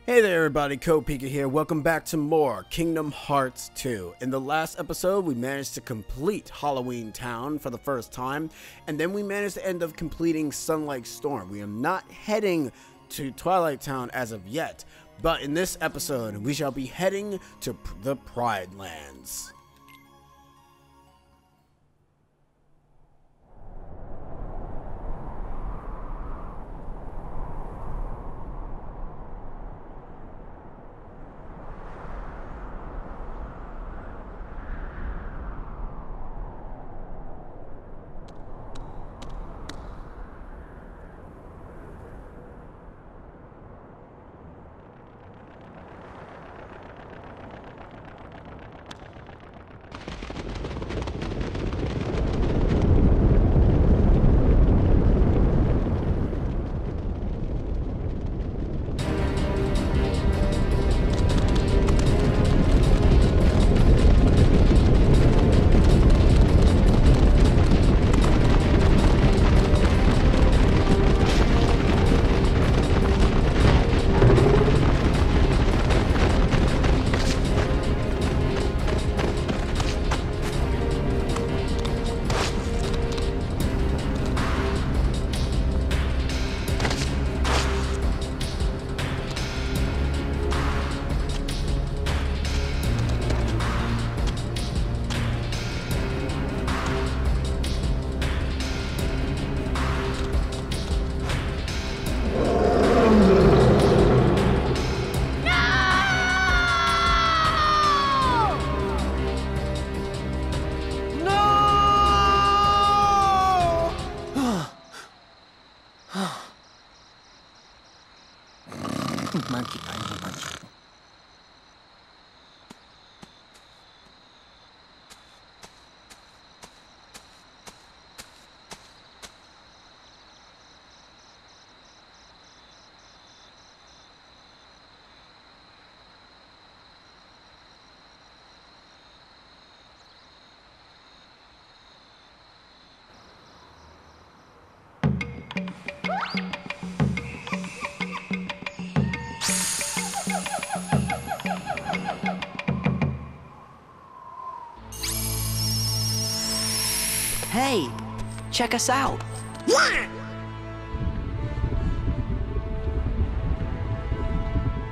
Hey there everybody, Kopika here. Welcome back to more Kingdom Hearts 2. In the last episode, we managed to complete Halloween Town for the first time, and then we managed to end up completing Sunlight Storm. We are not heading to Twilight Town as of yet, but in this episode, we shall be heading to the Pride Lands. Hey, check us out. Yeah!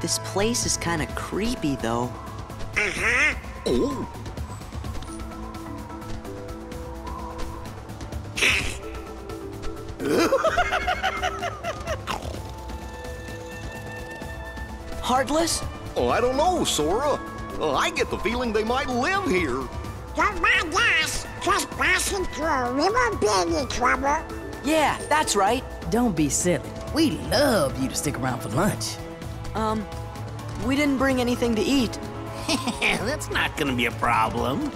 This place is kind of creepy, though. Uh-huh. Oh, Heartless? I don't know, Sora. I get the feeling they might live here. Don't mind us. Just passing through a river being in trouble. Yeah, that's right. Don't be silly. We'd love you to stick around for lunch. We didn't bring anything to eat. That's not gonna be a problem.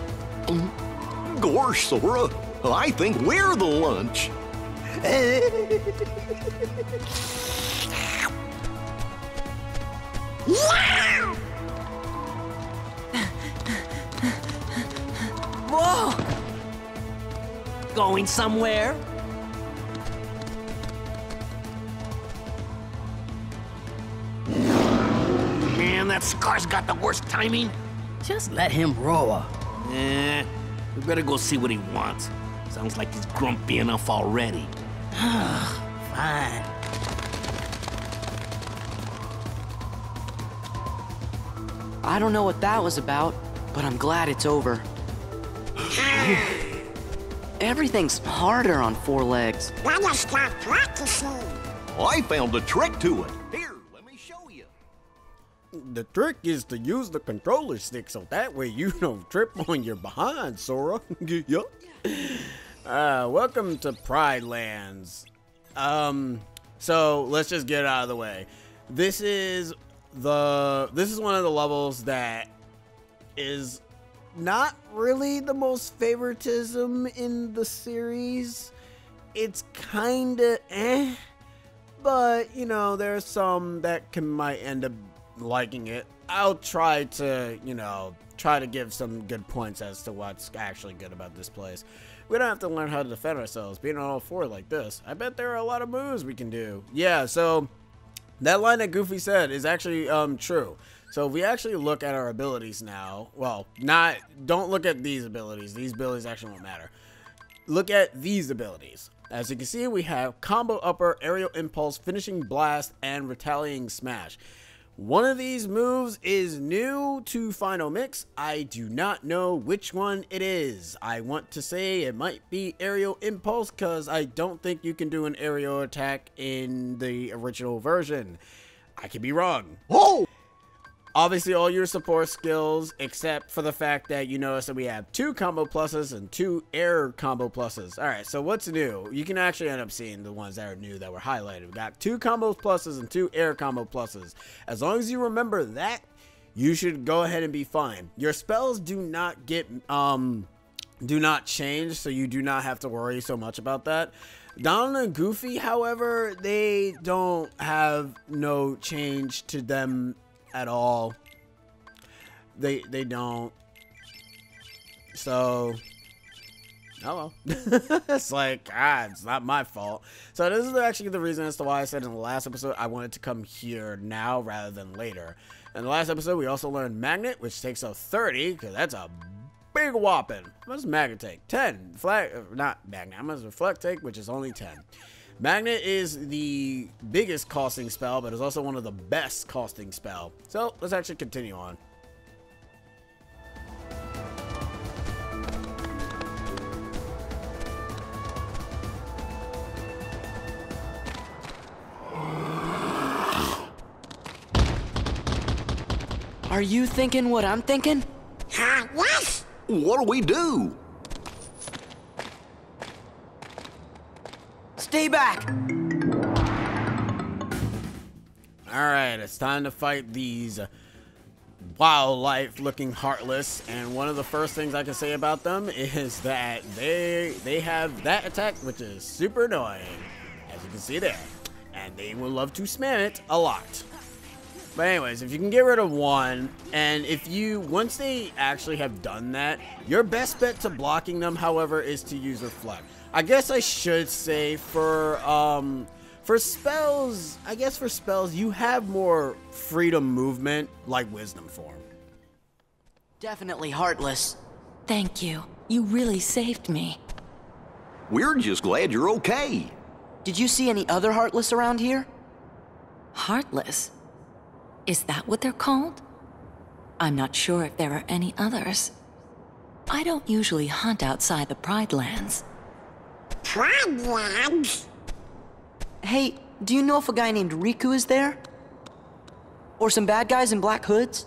Gosh, Sora, I think we're the lunch. Yeah! Whoa! Going somewhere? Man, that Scar's got the worst timing. Just let him roar. We better go see what he wants. Sounds like he's grumpy enough already. Fine. I don't know what that was about, but I'm glad it's over. Everything's harder on four legs. Gotta start practicing. I found a trick to it. Here, let me show you. The trick is to use the controller stick so that way you don't trip on your behind, Sora. Yup. Welcome to Pride Lands. So let's just get it out of the way. This is one of the levels that is not really the most favoritism in the series. It's kinda but you know, there's some that might end up liking it. I'll try to, try to give some good points as to what's actually good about this place. We don't have to learn how to defend ourselves being on all four like this. I bet there are a lot of moves we can do. Yeah, so That line that Goofy said is actually true. So if we actually look at our abilities now, well, don't look at these abilities. These abilities actually won't matter. Look at these abilities. As you can see, we have Combo Upper, Aerial Impulse, Finishing Blast, and Retaliating Smash. One of these moves is new to Final Mix. I do not know which one it is. I want to say it might be Aerial Impulse because I don't think you can do an aerial attack in the original version. I could be wrong. Oh! Obviously, all your support skills, except for the fact that you notice that we have 2 combo pluses and 2 air combo pluses. Alright, so what's new? You can actually end up seeing the ones that are new that were highlighted. We got 2 combo pluses and 2 air combo pluses. As long as you remember that, you should go ahead and be fine. Your spells do not get, do not change, so you do not have to worry so much about that. Donald and Goofy, however, they don't have no change to them at all. They don't. So, hello. It's like, it's not my fault. So this is actually the reason as to why I said in the last episode I wanted to come here now rather than later. In the last episode, we also learned Magnet, which takes out 30, because that's a big whopping. What does Magnet take? 10. Not Magnet. How much does Reflect take? Which is only 10. Magnet is the biggest costing spell, but is also one of the best costing spell. So let's actually continue on. Are you thinking what I'm thinking? Yes? What do we do? Stay back! Alright, it's time to fight these wildlife looking Heartless, and one of the first things I can say about them is that they have that attack, which is super annoying, as you can see there, and they will love to spam it a lot. But anyways, if you can get rid of one, and once they actually have done that, your best bet to blocking them, however, is to use Reflect. I guess I should say for spells, you have more freedom movement, like Wisdom Form. Definitely Heartless. Thank you. You really saved me. We're just glad you're okay. Did you see any other Heartless around here? Heartless? Is that what they're called? I'm not sure if there are any others. I don't usually hunt outside the Pride Lands. Pride Lands? Hey, do you know if a guy named Riku is there? Or some bad guys in black hoods?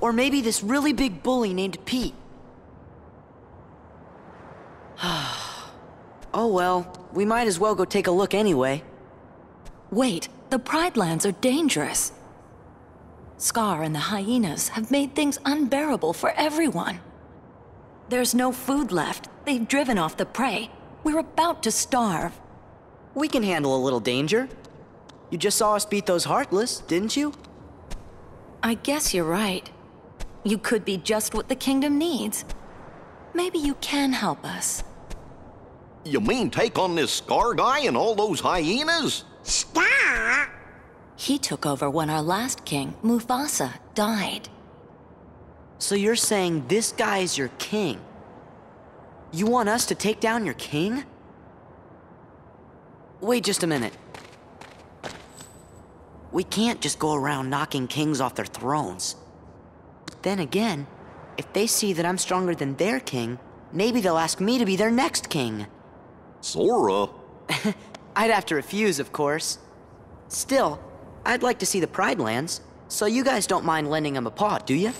Or maybe this really big bully named Pete? Oh well, we might as well go take a look anyway. Wait, the Pride Lands are dangerous. Scar and the hyenas have made things unbearable for everyone. There's no food left. They've driven off the prey. We're about to starve. We can handle a little danger. You just saw us beat those Heartless, didn't you? I guess you're right. You could be just what the kingdom needs. Maybe you can help us. You mean take on this Scar guy and all those hyenas? Scar? He took over when our last king, Mufasa, died. So you're saying this guy's your king? You want us to take down your king? Wait just a minute. We can't just go around knocking kings off their thrones. Then again, if they see that I'm stronger than their king, maybe they'll ask me to be their next king. Sora? I'd have to refuse, of course. Still, I'd like to see the Pride Lands, so you guys don't mind lending them a paw, do you?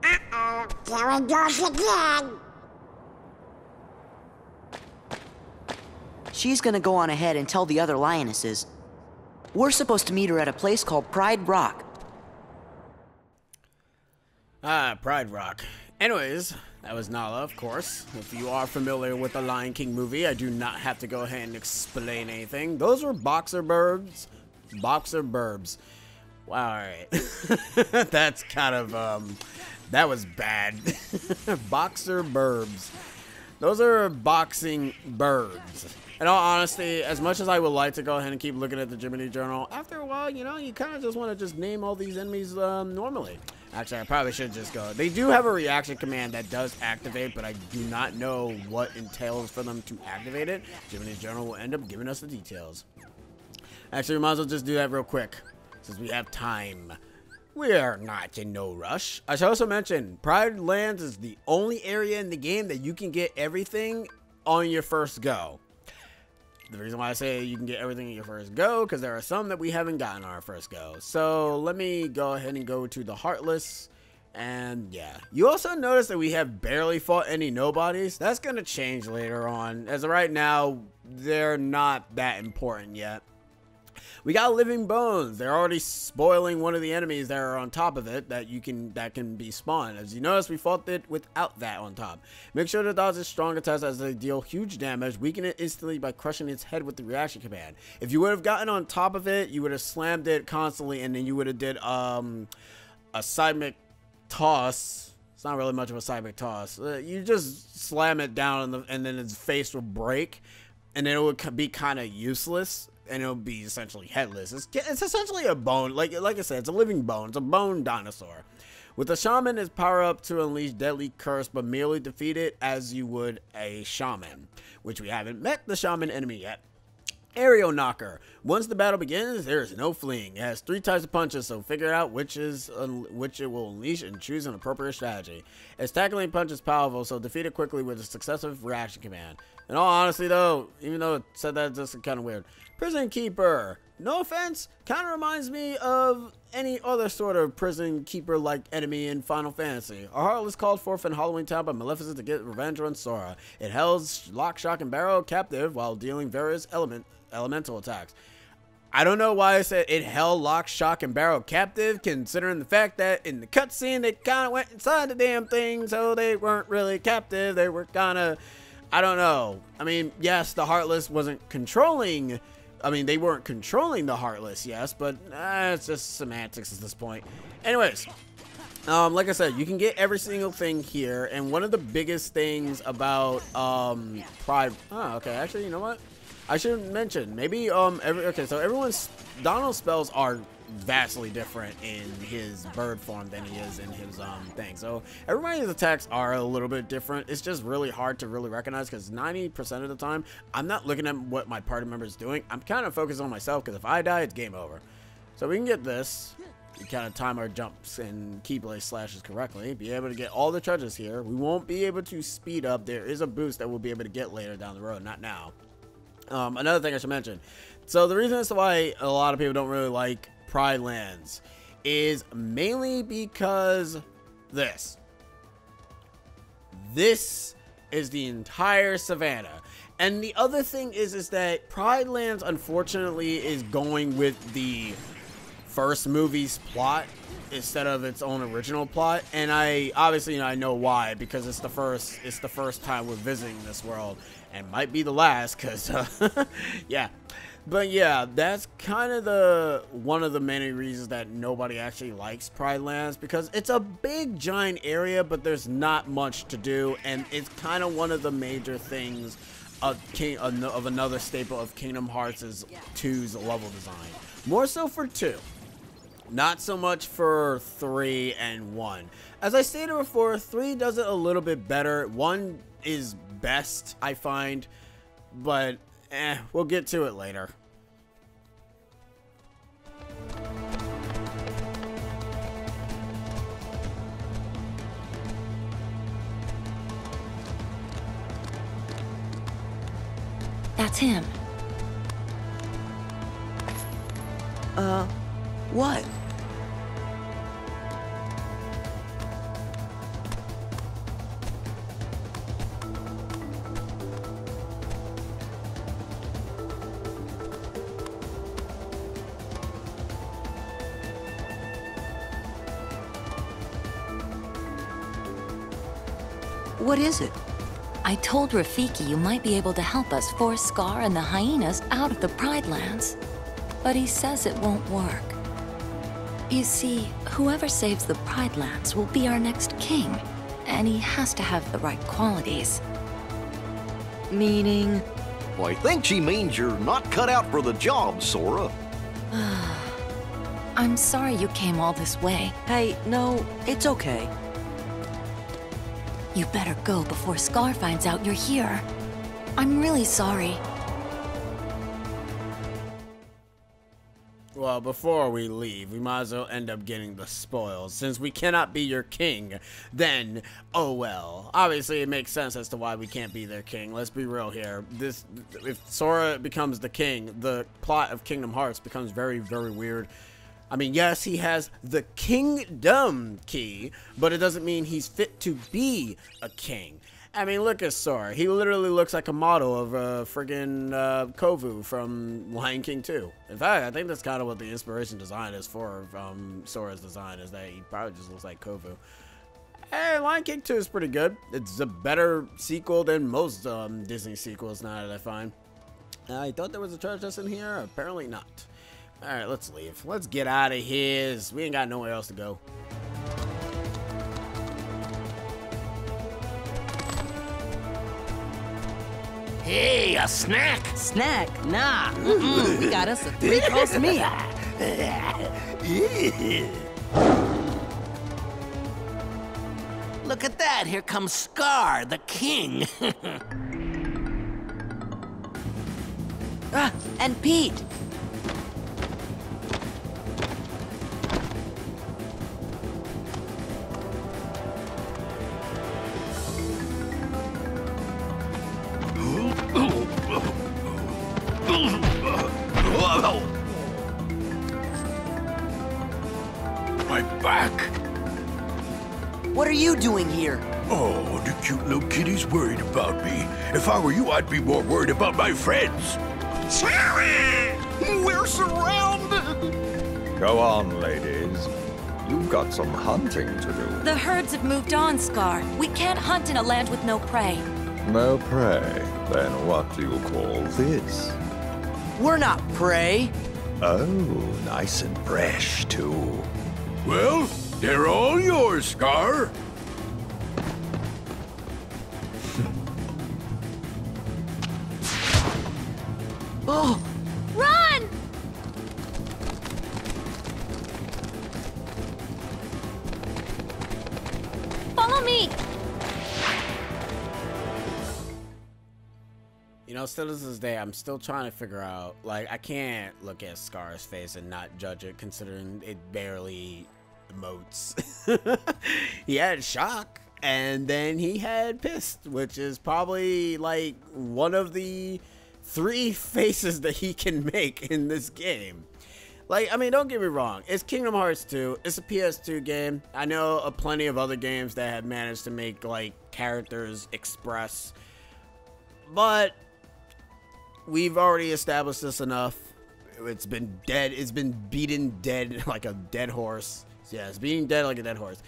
Uh-oh, there it goes again. She's gonna go on ahead and tell the other lionesses. We're supposed to meet her at a place called Pride Rock. Pride Rock. Anyways, that was Nala, of course. If you are familiar with the Lion King movie, I do not have to go ahead and explain anything. Those were boxer burbs. Boxer burbs. Wow, alright. That's kind of, that was bad. Boxer burbs. Those are boxing birds. In all honesty, as much as I would like to go ahead and keep looking at the Jiminy Journal, after a while, you know, you kind of just want to just name all these enemies normally. Actually, I probably should just go. They do have a reaction command that does activate, but I do not know what entails for them to activate it. Jiminy's Journal will end up giving us the details. Actually, we might as well just do that real quick, since we have time. We are not in no rush. I should also mention, Pride Lands is the only area in the game that you can get everything on your first go. The reason why I say you can get everything on your first go, because there are some that we haven't gotten on our first go. So let me go ahead and go to the Heartless. And yeah, you also notice that we have barely fought any nobodies. That's going to change later on. As of right now, they're not that important yet. We got living bones. They're already spoiling one of the enemies that are on top of it that can be spawned. As you notice, we fought it without that on top. Make sure to dodge its strong attacks as they deal huge damage. Weaken it instantly by crushing its head with the reaction command. If you would have gotten on top of it, you would have slammed it constantly, and then you would have did a seismic toss. It's not really much of a seismic toss. You just slam it down, and then its face will break, and then it would be kind of useless. And it'll be essentially headless. It's essentially a bone. Like I said, it's a living bone. It's a bone dinosaur. With the shaman, is power up to unleash deadly curse, but merely defeat it as you would a shaman, which we haven't met the shaman enemy yet. Aerial Knocker. Once the battle begins, there is no fleeing. It has 3 types of punches, so figure out which it will unleash and choose an appropriate strategy. Its tackling punch is powerful, so defeat it quickly with a successive reaction command. In all honesty, though, even though it said that, it's just kind of weird. Prison Keeper. No offense, kind of reminds me of any other sort of prison keeper-like enemy in Final Fantasy. A Heartless called forth in Halloween Town by Maleficent to get revenge on Sora. It holds Lock, Shock, and Barrow captive while dealing various elemental attacks. I don't know why I said it held Lock, Shock, and Barrow captive, considering the fact that in the cutscene they kind of went inside the damn thing, so they weren't really captive. They were kind of, I don't know. I mean, yes, the Heartless wasn't controlling. I mean, they weren't controlling the Heartless, yes, but it's just semantics at this point. Anyways, like I said, you can get every single thing here, and one of the biggest things about Pride. Oh, okay. Actually, you know what? I should mention maybe okay. So Donald's spells are vastly different in his bird form than he is in his thing. So everybody's attacks are a little bit different. It's just really hard to really recognize because 90% of the time I'm not looking at what my party member is doing. I'm kind of focused on myself because if I die, it's game over. So we can get this. We kind of time our jumps and Keyblade slashes correctly. Be able to get all the treasures here. We won't be able to speed up. There is a boost that we'll be able to get later down the road, not now. Another thing I should mention. So the reason as to why a lot of people don't really like Pride Lands is mainly because this is the entire savannah. And the other thing is that Pride Lands unfortunately is going with the first movie's plot instead of its own original plot, and I obviously I know why, because it's the first time we're visiting this world, and might be the last, because yeah. But yeah, that's kind of one of the many reasons that nobody actually likes Pride Lands, because it's a big giant area, but there's not much to do, and it's kind of one of the major things of another staple of Kingdom Hearts 2's level design. More so for 2. Not so much for 3 and 1. As I stated before, 3 does it a little bit better. 1 is best, I find, but we'll get to it later. That's him. What? What is it? I told Rafiki you might be able to help us force Scar and the hyenas out of the Pride Lands. But he says it won't work. You see, whoever saves the Pride Lands will be our next king, and he has to have the right qualities. Meaning? Well, I think she means you're not cut out for the job, Sora. I'm sorry you came all this way. Hey, no, it's okay. You better go before Scar finds out you're here. I'm really sorry. Well, before we leave, we might as well end up getting the spoils. Since we cannot be your king, then, oh well. Obviously, it makes sense as to why we can't be their king. Let's be real here. If Sora becomes the king, the plot of Kingdom Hearts becomes very, very weird. I mean, yes, he has the kingdom key, but it doesn't mean he's fit to be a king. I mean, look at Sora. He literally looks like a model of friggin' Kovu from Lion King 2. In fact, I think that's kind of what the inspiration design is for Sora's design, is that he probably just looks like Kovu. Hey, Lion King 2 is pretty good. It's a better sequel than most Disney sequels now that I find. I thought there was a treasure chest in here. Apparently not. Alright, let's leave. Let's get out of here. We ain't got nowhere else to go. Hey, a snack? Snack? Nah. We got us a 3-course meal. Look at that. Here comes Scar, the king. And Pete. My back. What are you doing here? Oh, the cute little kitty's worried about me. If I were you, I'd be more worried about my friends. We're surrounded! Go on, ladies. You've got some hunting to do. The herds have moved on, Scar. We can't hunt in a land with no prey. No prey. Then what do you call this? We're not prey. Oh, nice and fresh, too. Well, they're all yours, Scar. Oh, Run! Follow me! You know, still to this day, I'm still trying to figure out, like, I can't look at Scar's face and not judge it, considering it barely emotes. He had shock, and then he had pissed, which is probably, like, one of the 3 faces that he can make in this game. Like, I mean, don't get me wrong. It's Kingdom Hearts 2. It's a PS2 game. I know of plenty of other games that have managed to make, like, characters express. But we've already established this enough. It's been dead. It's been beaten dead like a dead horse. Yeah, it's being dead like a dead horse.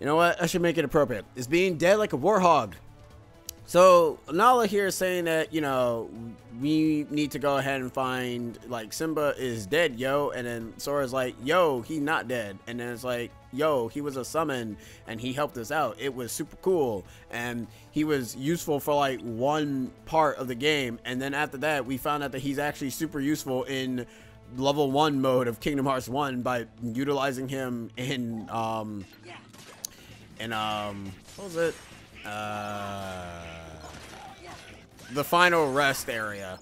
You know what? I should make it appropriate. It's being dead like a warhog. So Nala here is saying that, you know, we need to go ahead and find, like, Simba is dead, yo. And then Sora's like, yo, he not dead. And then it's like, yo, he was a summon and he helped us out. It was super cool. And he was useful for, like, one part of the game. And then after that, we found out that he's actually super useful in level 1 mode of Kingdom Hearts 1 by utilizing him in, what was it? The final rest area,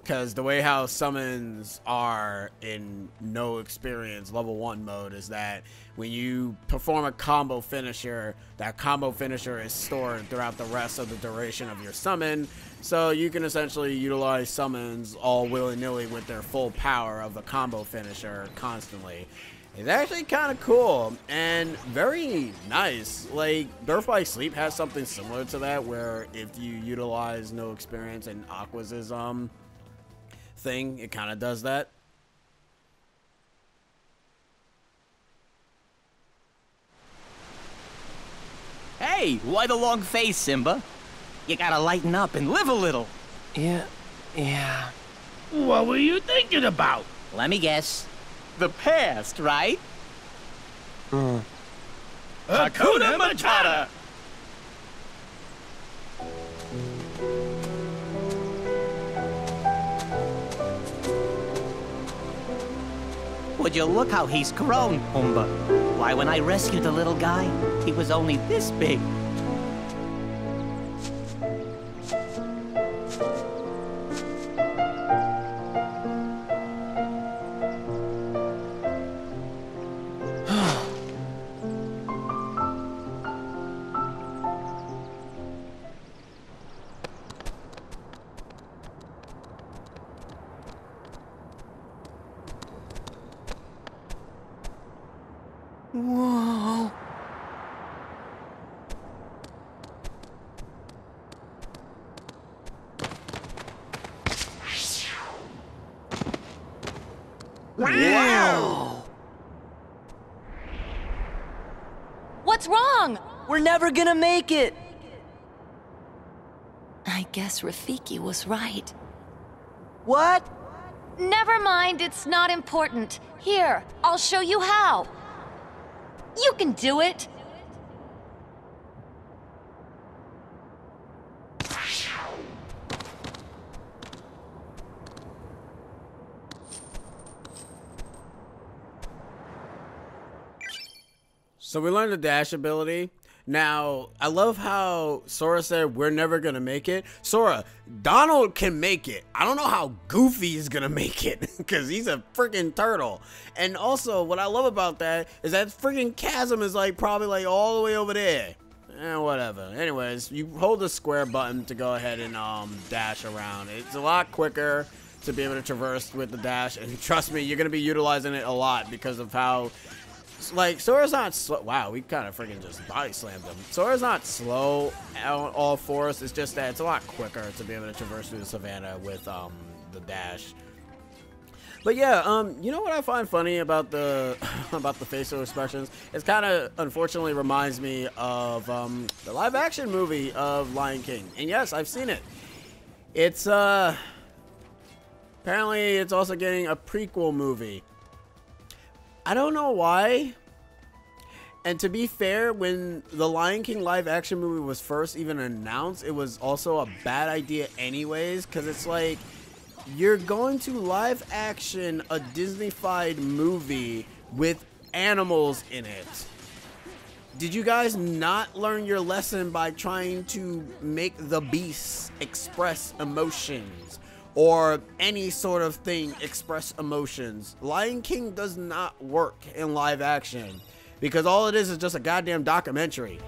because the way how summons are in no experience level 1 mode is that when you perform a combo finisher, that combo finisher is stored throughout the rest of the duration of your summon, so you can essentially utilize summons all willy-nilly with their full power of the combo finisher constantly. It's actually kind of cool and very nice. Like, Birth by Sleep has something similar to that, where if you utilize no experience and Aqua's thing, it kind of does that. Hey, why the long face, Simba? You gotta lighten up and live a little. Yeah. What were you thinking about? Let me guess. The past, right? Hakuna Matata! Would you look how he's grown, Pumbaa? Why, when I rescued the little guy, he was only this big. Whoa. Wow! What's wrong? We're never gonna make it! I guess Rafiki was right. What? Never mind, it's not important. Here, I'll show you how. You can do it! So we learned the dash ability. Now, I love how Sora said we're never gonna make it. Sora, Donald can make it. I don't know how Goofy is gonna make it because he's a freaking turtle. And also, what I love about that is that freaking chasm is like probably like all the way over there. Whatever. Anyways, you hold the square button to go ahead and dash around. It's a lot quicker to be able to traverse with the dash, and trust me, you're gonna be utilizing it a lot because of how. Like, Sora's not slow. Wow, we kind of freaking just body slammed him. Sora's not slow on all fours. It's just that it's a lot quicker to be able to traverse through the savannah with the dash. But yeah, you know what I find funny about the about the facial expressions? It's kind of unfortunately reminds me of the live-action movie of Lion King. And yes, I've seen it. It's apparently it's also getting a prequel movie. I don't know why. And to be fair, when the Lion King live action movie was first even announced, it was also a bad idea anyways, because it's like, you're going to live action a Disney-fied movie with animals in it. Did you guys not learn your lesson by trying to make the beasts express emotions? Or any sort of thing express emotions? Lion King does not work in live action because all it is just a goddamn documentary.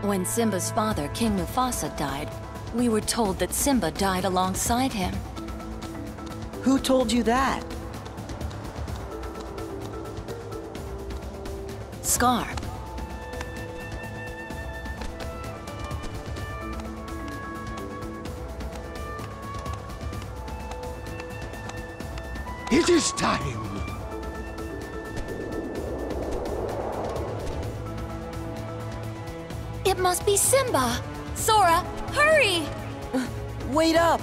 When Simba's father, King Mufasa, died, we were told that Simba died alongside him. Who told you that? Scar. It is time. It must be Simba! Sora, hurry! Wait up!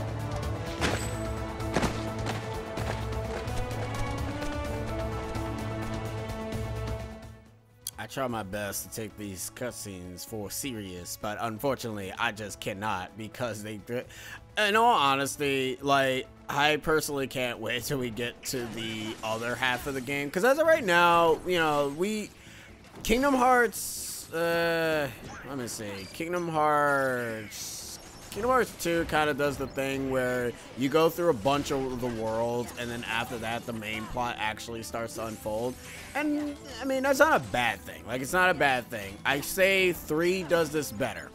I try my best to take these cutscenes for serious, but unfortunately, I just cannot because they. In all honesty, like, I personally can't wait till we get to the other half of the game. Because as of right now, you know, Kingdom Hearts. Let me see. Kingdom Hearts Kingdom Hearts 2 kind of does the thing where you go through a bunch of the worlds, and then after that, the main plot actually starts to unfold. And, I mean, that's not a bad thing. Like, it's not a bad thing. I say 3 does this better.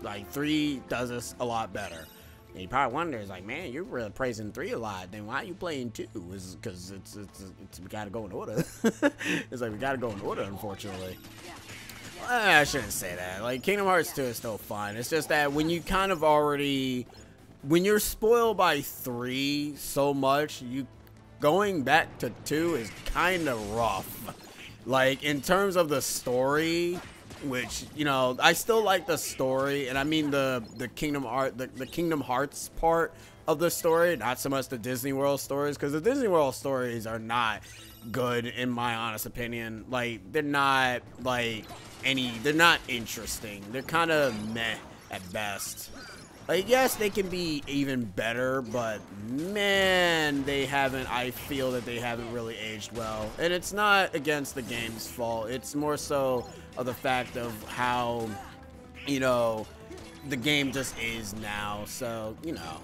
Like, 3 does this a lot better. And you probably wonder, like, man, you're really praising 3 a lot. Then why are you playing 2? Is because it's we gotta go in order. It's like we gotta go in order, unfortunately. I shouldn't say that. Like, Kingdom Hearts 2 is still fun. It's just that when you kind of already, when you're spoiled by 3 so much, going back to 2 is kind of rough. Like, in terms of the story, which, you know, I still like the story, and I mean the Kingdom Hearts part of the story, not so much the Disney World stories, because the Disney World stories are not good in my honest opinion. Like, they're not they're not interesting. They're kind of meh at best. Like, yes, they can be even better, but man, I feel that they haven't really aged well. And it's not against the game's fault. It's more so of the fact of how, you know, the game just is now. So, you know,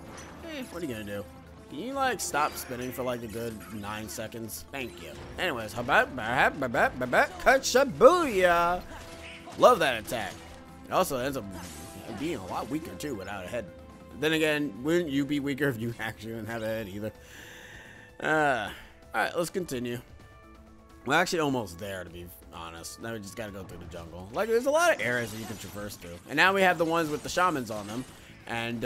what are you gonna do? Can you, like, stop spinning for, like, a good 9 seconds? Thank you. Anyways, Kachabuya! Love that attack. It also ends up being a lot weaker, too, without a head. Then again, wouldn't you be weaker if you actually didn't have a head, either? Alright, let's continue. We're actually almost there, to be honest. Now we just gotta go through the jungle. Like, there's a lot of areas that you can traverse through. And now we have the ones with the shamans on them. And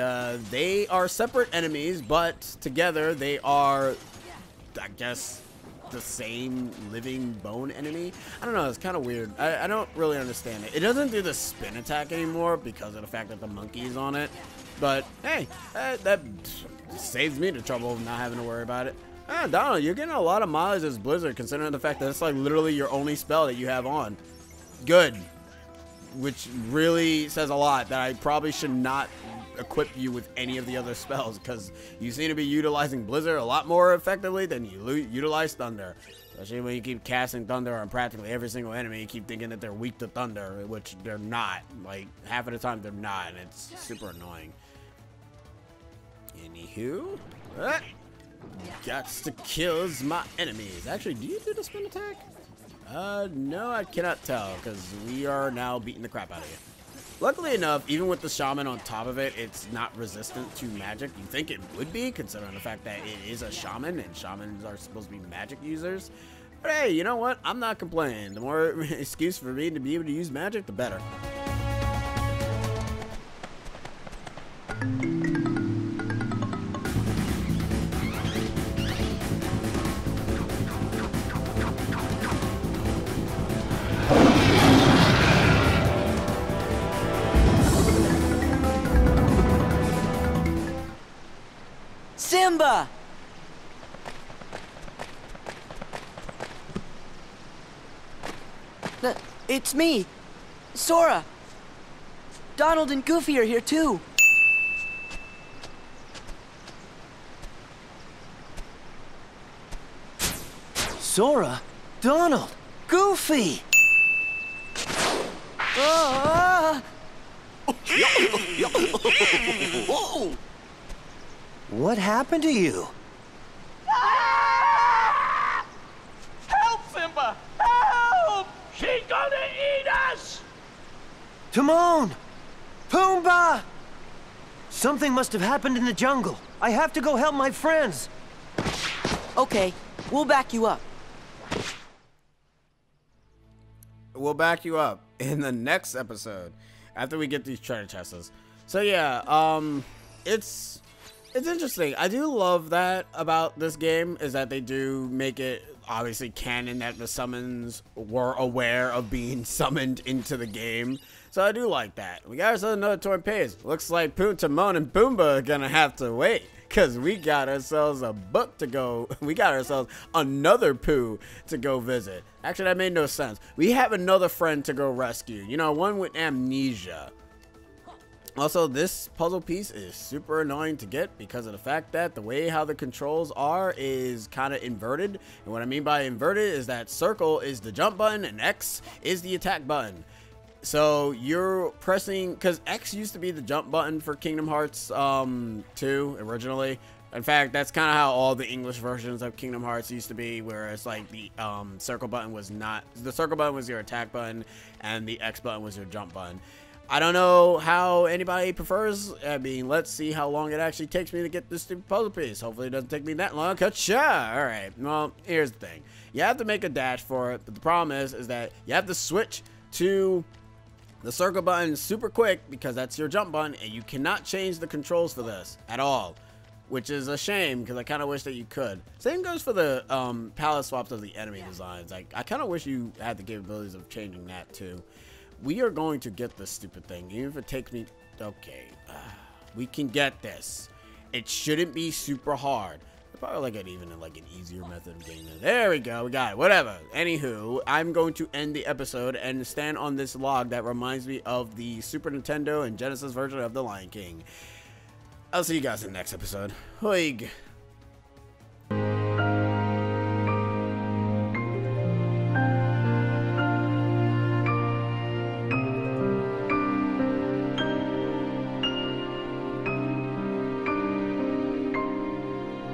they are separate enemies, but together they are, I guess, the same living bone enemy. I don't know, it's kind of weird. I don't really understand it. It doesn't do the spin attack anymore because of the fact that the monkey is on it. But hey, that saves me the trouble of not having to worry about it. Donald, you're getting a lot of mileage as Blizzard, considering the fact that it's like literally your only spell that you have on. Good. Which really says a lot that I probably should not equip you with any of the other spells, because you seem to be utilizing Blizzard a lot more effectively than you utilize Thunder. Especially when you keep casting Thunder on practically every single enemy, you keep thinking that they're weak to Thunder, which they're not. Like, half of the time they're not, and it's super annoying. Anywho, gots to kills my enemies. Actually, do you do the spin attack? No, I cannot tell, because we are now beating the crap out of you. Luckily enough, even with the shaman on top of it, it's not resistant to magic. You think it would be, considering the fact that it is a shaman, and shamans are supposed to be magic users. But hey, you know what? I'm not complaining. The more excuse for me to be able to use magic, the better. Simba! It's me, Sora. Donald and Goofy are here too. Sora? Donald? Goofy! What happened to you? Help, Simba! Help! She's gonna eat us! Timon! Pumbaa! Something must have happened in the jungle. I have to go help my friends. Okay, we'll back you up. We'll back you up in the next episode after we get these treasure chests. So yeah, it's interesting. I do love that about this game, is that they do make it obviously canon that the summons were aware of being summoned into the game. So I do like that. We got ourselves another torn page. Looks like Timon and Pumbaa are gonna have to wait, because we got ourselves a book to go. We got ourselves another Pooh to go visit. Actually, that made no sense. We have another friend to go rescue. You know, one with amnesia. Also, this puzzle piece is super annoying to get because of the fact that the way how the controls are is kind of inverted. And what I mean by inverted is that circle is the jump button and X is the attack button. So you're pressing, because X used to be the jump button for Kingdom Hearts 2 originally. In fact, that's kind of how all the English versions of Kingdom Hearts used to be, where it's like the circle button was not, the circle button was your attack button and the X button was your jump button. I don't know how anybody prefers. I mean, let's see how long it actually takes me to get this stupid puzzle piece. Hopefully it doesn't take me that long. Ka-cha! All right, well, here's the thing. You have to make a dash for it, but the problem is that you have to switch to the circle button super quick because that's your jump button, and you cannot change the controls for this at all, which is a shame because I kind of wish that you could. Same goes for the palette swaps of the enemy designs. I kind of wish you had the capabilities of changing that too. We are going to get this stupid thing, even if it takes me... Okay, we can get this. It shouldn't be super hard. Probably like an easier method of getting it. There we go, we got it. Whatever. Anywho, I'm going to end the episode and stand on this log that reminds me of the Super Nintendo and Genesis version of The Lion King. I'll see you guys in the next episode. Hoig.